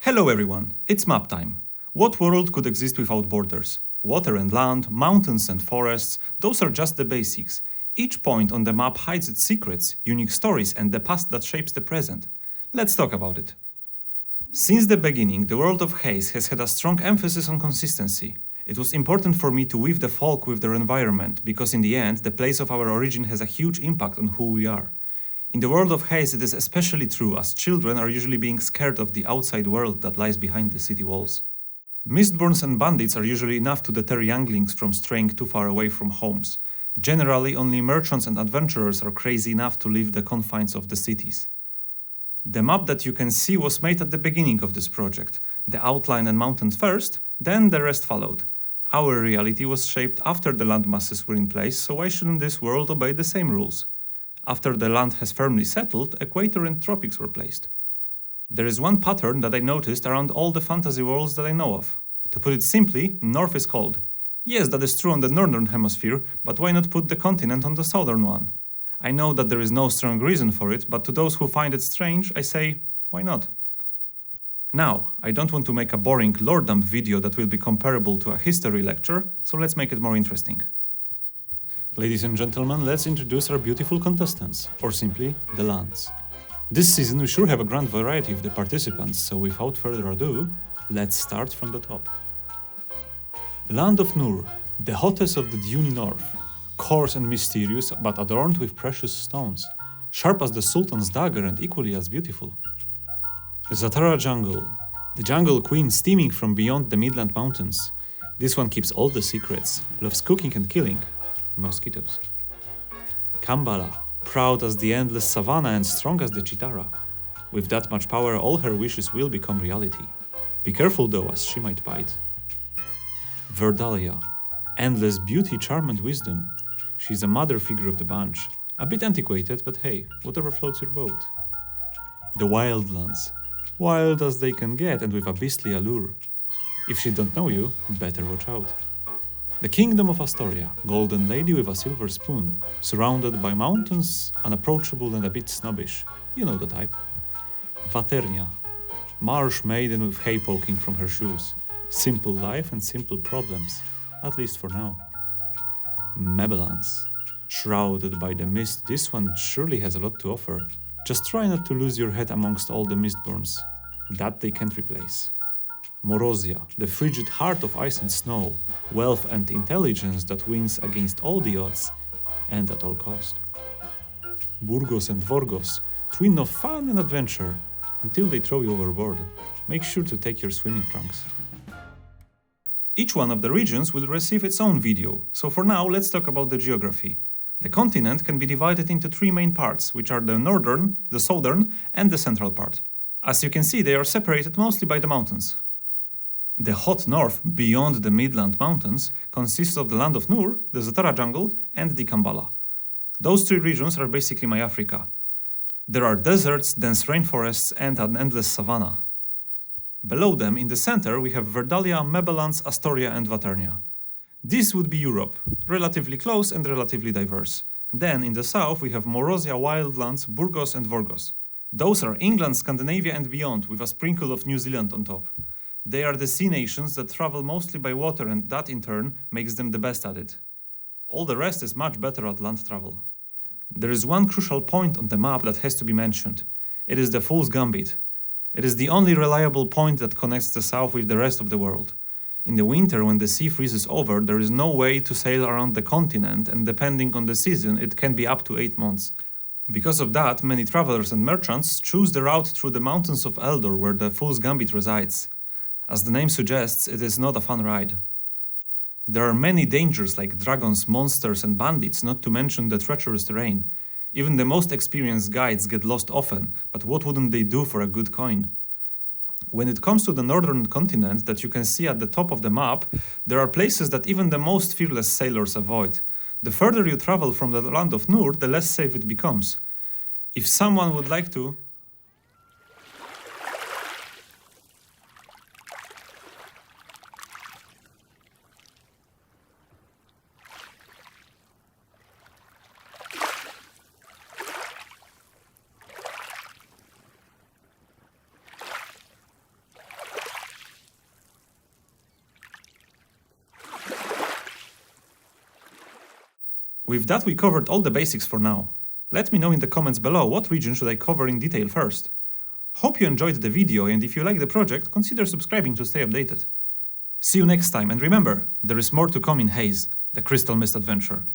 Hello everyone, it's map time. What world could exist without borders? Water and land, mountains and forests, those are just the basics. Each point on the map hides its secrets, unique stories and the past that shapes the present. Let's talk about it. Since the beginning, the world of Haze has had a strong emphasis on consistency. It was important for me to weave the folk with their environment, because in the end, the place of our origin has a huge impact on who we are. In the world of Haze, it is especially true, as children are usually being scared of the outside world that lies behind the city walls. Mistborns and bandits are usually enough to deter younglings from straying too far away from homes. Generally, only merchants and adventurers are crazy enough to leave the confines of the cities. The map that you can see was made at the beginning of this project. The outline and mountains first, then the rest followed. Our reality was shaped after the landmasses were in place, so why shouldn't this world obey the same rules? After the land has firmly settled, equator and tropics were placed. There is one pattern that I noticed around all the fantasy worlds that I know of. To put it simply, north is cold. Yes, that is true on the northern hemisphere, but why not put the continent on the southern one? I know that there is no strong reason for it, but to those who find it strange, I say, why not? Now, I don't want to make a boring lore dump video that will be comparable to a history lecture, so let's make it more interesting. Ladies and gentlemen, let's introduce our beautiful contestants, or simply, the lands. This season we sure have a grand variety of the participants, so without further ado, let's start from the top. Land of Nur, the hottest of the Duni North. Coarse and mysterious, but adorned with precious stones. Sharp as the Sultan's dagger and equally as beautiful. Zatara Jungle, the jungle queen steaming from beyond the Midland Mountains. This one keeps all the secrets, loves cooking and killing. Mosquitoes. Kambala, proud as the endless savanna and strong as the Chitara. With that much power, all her wishes will become reality. Be careful though, as she might bite. Verdalia, endless beauty, charm and wisdom. She's a mother figure of the bunch. A bit antiquated, but hey, whatever floats your boat. The Wildlands, wild as they can get and with a beastly allure. If she don't know you, better watch out. The Kingdom of Astoria, golden lady with a silver spoon, surrounded by mountains, unapproachable and a bit snobbish. You know the type. Vaternia, marsh maiden with hay poking from her shoes. Simple life and simple problems, at least for now. Mebelans, shrouded by the mist, this one surely has a lot to offer. Just try not to lose your head amongst all the Mistborns. That they can't replace. Morosia, the frigid heart of ice and snow, wealth and intelligence that wins against all the odds, and at all cost. Burgos and Vorgos, twin of fun and adventure, until they throw you overboard. Make sure to take your swimming trunks. Each one of the regions will receive its own video, so for now let's talk about the geography. The continent can be divided into three main parts, which are the northern, the southern, and the central part. As you can see, they are separated mostly by the mountains. The hot north, beyond the Midland Mountains, consists of the land of Nur, the Zatara Jungle, and the Kambala. Those three regions are basically my Africa. There are deserts, dense rainforests, and an endless savanna. Below them, in the center, we have Verdalia, Mebelans, Astoria, and Vaternia. This would be Europe, relatively close and relatively diverse. Then, in the south, we have Morosia, Wildlands, Burgos, and Vorgos. Those are England, Scandinavia, and beyond, with a sprinkle of New Zealand on top. They are the sea nations that travel mostly by water, and that in turn makes them the best at it. All the rest is much better at land travel. There is one crucial point on the map that has to be mentioned. It is the Fool's Gambit. It is the only reliable point that connects the south with the rest of the world. In the winter, when the sea freezes over, there is no way to sail around the continent, and depending on the season, it can be up to 8 months. Because of that, many travelers and merchants choose the route through the mountains of Eldor, where the Fool's Gambit resides. As the name suggests, it is not a fun ride. There are many dangers like dragons, monsters and bandits, not to mention the treacherous terrain. Even the most experienced guides get lost often, but what wouldn't they do for a good coin? When it comes to the northern continent that you can see at the top of the map, there are places that even the most fearless sailors avoid. The further you travel from the land of Nur, the less safe it becomes. If someone would like to... With that, we covered all the basics for now. Let me know in the comments below what region should I cover in detail first. Hope you enjoyed the video, and if you like the project, consider subscribing to stay updated. See you next time, and remember, there is more to come in Haze, the Crystal Mist adventure.